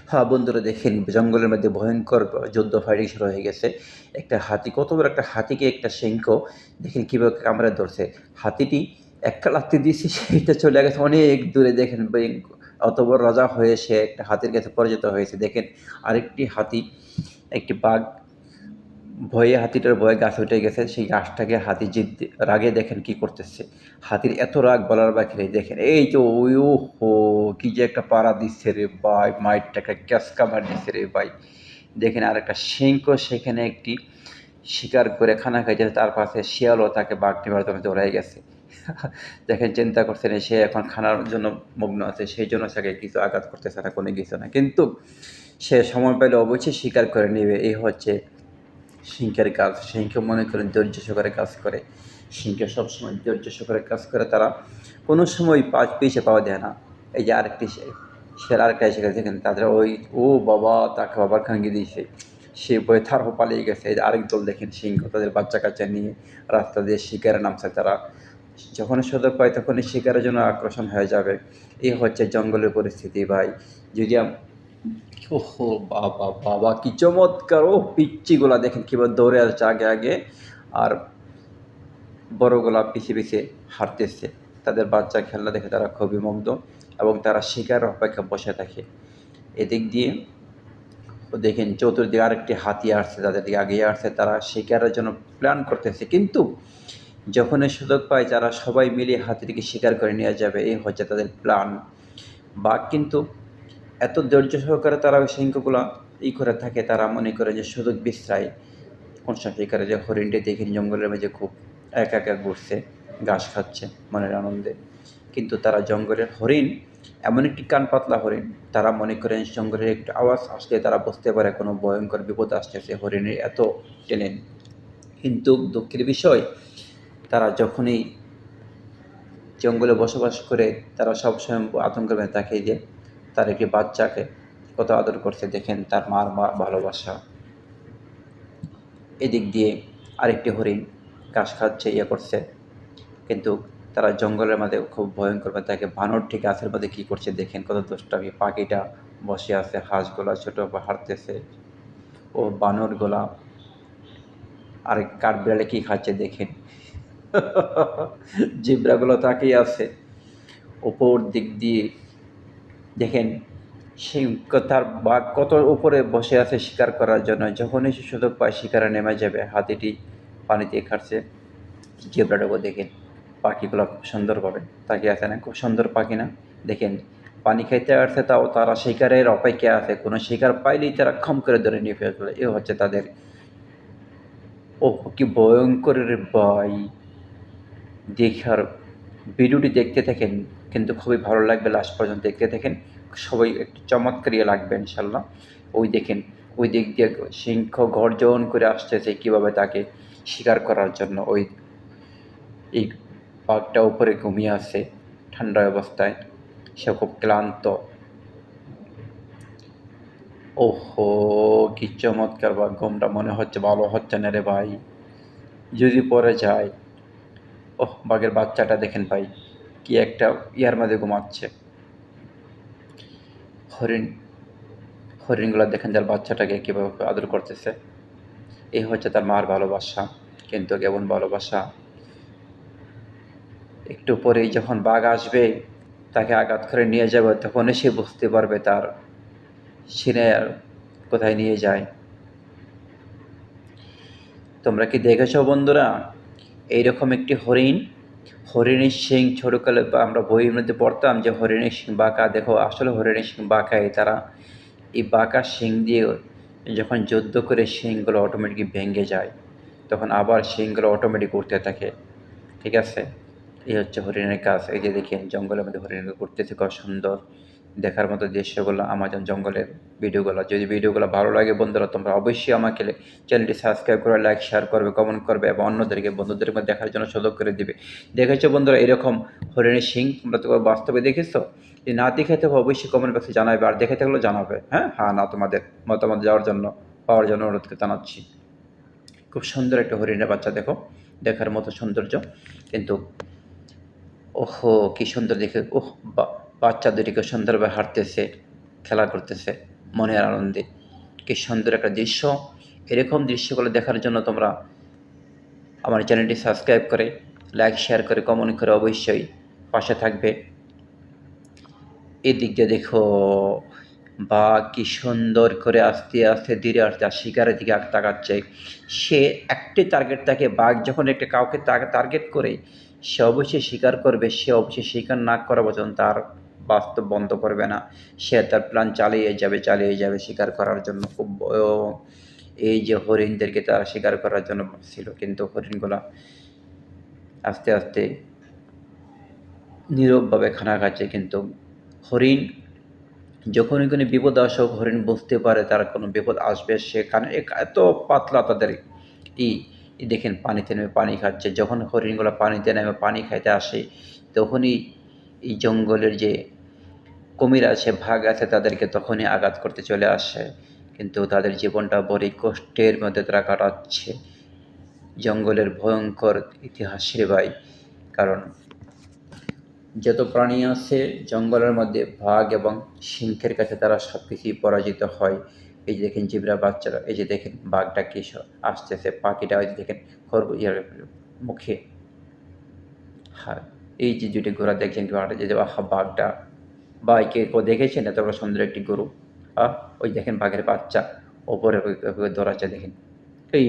হ্যাঁ, বন্ধুরা দেখেন জঙ্গলের মধ্যে ভয়ংকর যুদ্ধ ফাইটিং শুরু হয়ে গেছে। একটা হাতি কত বড় একটা হাতিকে একটা সিংহ দেখেন কিভাবে কামড়ে ধরছে। হাতিটি একটা লাথি দিয়েছে সেইটা চলে গেছে অনেক দূরে দেখেন অত বড় রাজা হয়ে সে একটা হাতির কাছে পরাজিত হয়েছে। দেখেন আরেকটি হাতি একটি বাঘ ভয়ে হাতিটার ভয়ে গাছে উঠে গেছে। সেই গাছটাকে হাতি জিততে রাগে দেখেন কি করতেছে। হাতির এত রাগ বলার বাকিরে দেখেন এই তো ওই ওহো! কি যে একটা পাড়া দিচ্ছে রে ভাই! মাইরটা একটা ক্যাঁচকা মার দিচ্ছে রে ভাই! দেখেন আরেকটা সিংহ সেখানে একটি শিকার করে খানা খাইতেছে। তার পাশে শিয়ালও তাকে বাঘটি মারার জন্য দৌড়ায় গেছে। দেখেন চিন্তা করছেন সে এখন খানার জন্য মগ্ন আছে। সেইজন্য তাকে কিছু আঘাত করতেছে না, কোনো কিছু না। কিন্তু সে সময় পেলে অবশ্যই স্বীকার করে নিবে। এই হচ্ছে সিংহের কাজ। সিংহ মনে করেন ধৈর্য সহকারে কাজ করে। সিংহ সবসময় ধৈর্য সহকারে কাজ করে। তারা কোনো সময় পিছে পাওয়া দেয় না। এই যে আরেকটি সে আরেকটা এসে গেছে দেখেন তাদের ওই ও বাবা! তাকে আবার খাঙ্গি দিয়েছে। সে ভয়ে তারাও পালিয়ে গেছে। এই যে আরেক দল দেখেন সিংহ তাদের বাচ্চা-কাচ্চা নিয়ে রাস্তা দিয়ে শিকারে নামছে তারা। যখনই সুযোগ পায় তখনই শিকারের জন্য আকর্ষণ হয়ে যাবে। এই হচ্ছে জঙ্গলের পরিস্থিতি ভাই। যদি ওহো! বাবা, বাবা! কি চমৎকার! ওহ! পিচ্চিগুলা দেখেন কিভাবে দৌড়ে আসছে আগে, আগে। আর বড়গুলা পিছে, পিছে হাঁটতেছে। তাদের বাচ্চার খেলনা দেখে তারা খুবই মুগ্ধ এবং তারা শিকারের অপেক্ষায় বসে থাকে। এদিক দিয়ে দেখেন চতুর্দিকে আরেকটি হাতি আসছে, তাদের দিকে আগিয়ে আসছে। তারা শিকারের জন্য প্ল্যান করতেছে। কিন্তু যখনই সুযোগ পায় তারা সবাই মিলে হাতিটিকে শিকার করে নিয়ে যাবে। এই হচ্ছে তাদের প্ল্যান। বাঘ কিন্তু এত ধৈর্য সহকারে তারা ওই সিংহগুলা করে থাকে, তারা মনে করে যে সুযোগ বিশ্রায়। কোন শিকারে যে হরিণটি দেখেন জঙ্গলের মাঝে খুব একা, একা ঘুরছে, ঘাস খাচ্ছে মনের আনন্দে। কিন্তু তারা জঙ্গলের হরিণ এমন একটি কান পাতলা হরিণ, তারা মনে করেন জঙ্গলের একটু আওয়াজ আসলে তারা বুঝতে পারে কোনো ভয়ংকর বিপদ আসতেছে, হরিণের এত ট্যালেন্ট। কিন্তু দুঃখের বিষয় তারা যখনই জঙ্গলে বসবাস করে তারা সবসময় আতঙ্কের মধ্যে থাকে যে তার একটি বাচ্চাকে কত আদর করছে দেখেন তার মার ভালোবাসা। এদিক দিয়ে আরেকটি হরিণ ঘাস খাচ্ছে করছে। কিন্তু তারা জঙ্গলের মধ্যে খুব ভয়ংকরভাবে থাকে। বানরটি গাছের মধ্যে কী করছে দেখেন কত দুষ্টামি। পাখিটা বসে আছে, হাঁসগুলা ছোট হাঁটতেছে ও বানরগুলা আরেক কাঠবিড়ালি কী খাচ্ছে দেখেন। জেব্রাগুলো তাকিয়ে আছে। ওপর দিক দিয়ে দেখেন সেই তার বাঘ কত উপরে বসে আছে শিকার করার জন্য। যখনই সে সুযোগ পায় শিকারে নেমে যাবে। হাতিটি পানিতে খাচ্ছে। জেব্রাটাকেও দেখেন পাখিগুলো খুব সুন্দরভাবে তাকিয়ে আছে না? খুব সুন্দর পাখি না? দেখেন পানি খাইতে আসছে তাও তারা শিকারের অপেক্ষায় আছে। কোনো শিকার পাইলেই তারা খম করে ধরে নিয়ে ফেলে। এ হচ্ছে তাদের ওহ! কি ভয়ংকর রে ভাই! দেখার ভিডিওটি দেখতে থাকেন কিন্তু খুবই ভালো লাগবে লাস্ট পর্যন্ত দেখতে থাকেন। সবাই একটু চমৎকার লাগবে ইনশাআল্লাহ। ওই দেখেন ওই দিক দিয়ে সিংহ গর্জন করে আসতেছে কীভাবে তাকে শিকার করার জন্য। এই বাঘটা উপরে ঘুমিয়ে আছে ঠান্ডা অবস্থায়। সে খুব ক্লান্ত। ওহহো! কি চমৎকার বাঘ! ঘুমটা মনে হচ্ছে ভালো হচ্ছে না রে ভাই। যদি পড়ে যায়। ওহ! বাঘের বাচ্চাটা দেখেন ভাই। কি একটা ইয়ার মধ্যে ঘুমাচ্ছে। হরিণ হরিণগুলা দেখেন তার বাচ্চাটাকে কীভাবে আদর করতেছে। এই হচ্ছে তার মার ভালোবাসা। কিন্তু কেমন ভালোবাসা। একটু পরেই যখন বাঘ আসবে তাকে আঘাত করে নিয়ে যাবে তখনই সে বুঝতে পারবে তার সিনে কোথায় নিয়ে যায়। তোমরা কি দেখেছ বন্ধুরা? এইরকম একটি হরিণ, হরিণের শিং ছোটকালে আমরা বইয়ের মধ্যে পড়তাম যে হরিণের শিং বাঁকা। দেখো আসলে হরিণের শিং বাঁকাই। তারা এই বাঁকা শিং দিয়ে যখন যুদ্ধ করে শিংগুলো অটোমেটিক ভেঙে যায়, তখন আবার শিংগুলো অটোমেটিক উঠতে থাকে। ঠিক আছে? এই হচ্ছে হরিণের কাজ। এই যে দেখেন জঙ্গলের মধ্যে হরিণগুলো ঘুরতেছে কত সুন্দর। দেখার মতো দৃশ্যগুলো আমাজন জঙ্গলের ভিডিওগুলো। যদি ভিডিওগুলো ভালো লাগে বন্ধুরা তোমরা অবশ্যই আমাকে চ্যানেলটি সাবস্ক্রাইব করে লাইক, শেয়ার করবে, কমেন্ট করবে এবং অন্যদেরকে বন্ধুদের মধ্যে দেখার জন্য সুযোগ করে দিবে। দেখেছো বন্ধুরা এরকম হরিণের শিং তোমরা তো বাস্তবে দেখেছো? যদি না দেখে থাকো অবশ্যই কমেন্ট বক্সে জানাবে আর দেখে থাকলেও জানাবে। হ্যাঁ? হ্যাঁ, না তোমাদের মতামত পাওয়ার জন্য অনুরোধ জানাচ্ছি। খুব সুন্দর একটা হরিণের বাচ্চা দেখো। দেখার মতো সৌন্দর্য। কিন্তু ওহহো! কি সুন্দর দেখে বাচ্চা দুটিকে সুন্দরভাবে হাঁটতেছে, খেলা করতেছে। মনের আনন্দে। কি সুন্দর একটা দৃশ্য! এরকম দৃশ্যগুলো দেখার জন্য তোমরা আমার চ্যানেলটি সাবস্ক্রাইব করে, লাইক, শেয়ার করে, কমেন্ট করে অবশ্যই পাশে থাকবে। এদিক দিয়ে দেখো বাঘ কি সুন্দর করে আস্তে আস্তে ধীরে আস্তে শিকারের দিকে তাকাচ্ছে। সে একটি টার্গেট থাকে, বাঘ যখন একটা কাউকে টার্গেট করে সে অবশ্যই শিকার করবে, সে অবশ্যই শিকার না করা পর্যন্ত তার বাস্তব বন্ধ করবে না। সে তার প্ল্যান চালিয়ে যাবে শিকার করার জন্য। খুব এই যে হরিণদেরকে তারা শিকার করার জন্য ছিল, কিন্তু হরিণগুলা আস্তে আস্তে নীরবভাবে খানা খাচ্ছে। কিন্তু হরিণ যখনই কোনো বিপদ আসুক, হরিণ বুঝতে পারে তার কোনো বিপদ আসবে, সেখানে এত পাতলা তাদের দেখেন পানিতে নেমে পানি খাচ্ছে। যখন হরিণগুলো পানিতে নেমে পানি খাইতে আসে, তখনই এই জঙ্গলের যে কুমির আছে, বাঘ আছে, তাদেরকে তখনই আঘাত করতে চলে আসে। কিন্তু তাদের জীবনটা বড়ই কষ্টের মধ্যে তারা কাটাচ্ছে। জঙ্গলের ভয়ঙ্কর ইতিহাস রে ভাই। কারণ যত প্রাণী আছে জঙ্গলের মধ্যে, বাঘ এবং সিংহের কাছে তারা সব কিছুই পরাজিত হয়। এই যে দেখেন জিবরা বাচ্চারা, এই যে দেখেন বাঘটা কি আসতেছে, পাখিটা ওই যে দেখেন মুখে। হ্যাঁ, এই যে দুটি ঘোড়া দেখছেন কি যে বাঘটা, বাইকে দেখেছেন এত বড় সুন্দর একটি গরু। ওই দেখেন বাঘের বাচ্চা ওপরে দৌড়াচ্ছে দেখেন। এই